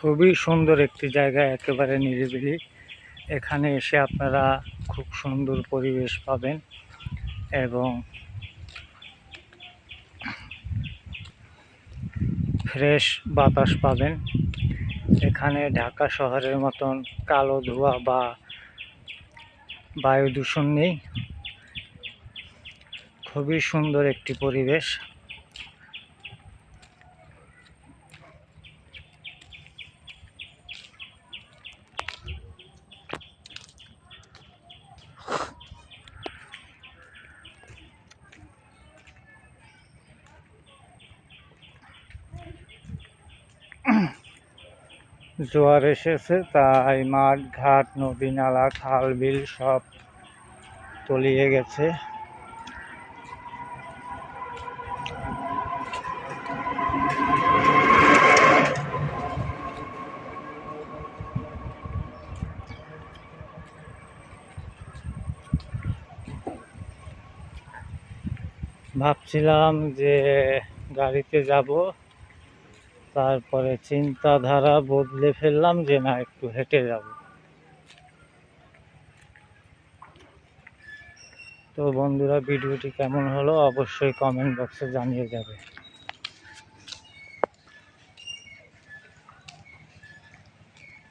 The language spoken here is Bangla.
খুবই সুন্দর একটি জায়গা, একেবারে নিরিবিলি। এখানে এসে আপনারা খুব সুন্দর পরিবেশ পাবেন এবং ফ্রেশ বাতাস পাবেন। এখানে ঢাকা শহরের মতন কালো ধোঁয়া বা বায়ু দূষণ নেই। খুবই সুন্দর একটি পরিবেশ। জোয়ার এসেছে, তাই মাঠ ঘাট নদী নালা খাল বিল সব তলিয়ে গেছে। ভাবছিলাম যে গাড়িতে যাব, তারপরে চিন্তাধারা বদলে ফেললাম যে না, একটু হেঁটে যাব। তো বন্ধুরা, ভিডিওটি কেমন হলো অবশ্যই কমেন্ট বক্সে জানিয়ে যাবে।